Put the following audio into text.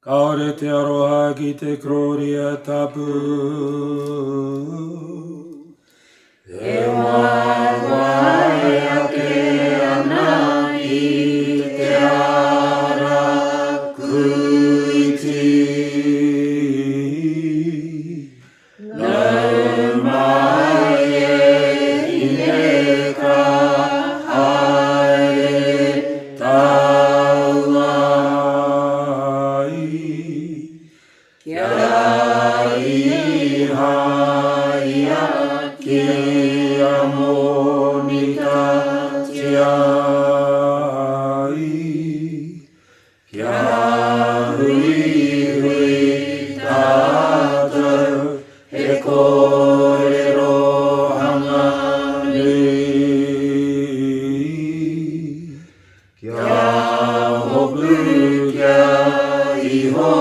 Aure te aroha ki te gloria tapu. E wāwai ake ana I te ara kuiti. Nau mai I neka haere tauai. Kia iha ia kia monita tiai. Kia hui hui tātou he kōrero hanga nui. Kia hopu kia iho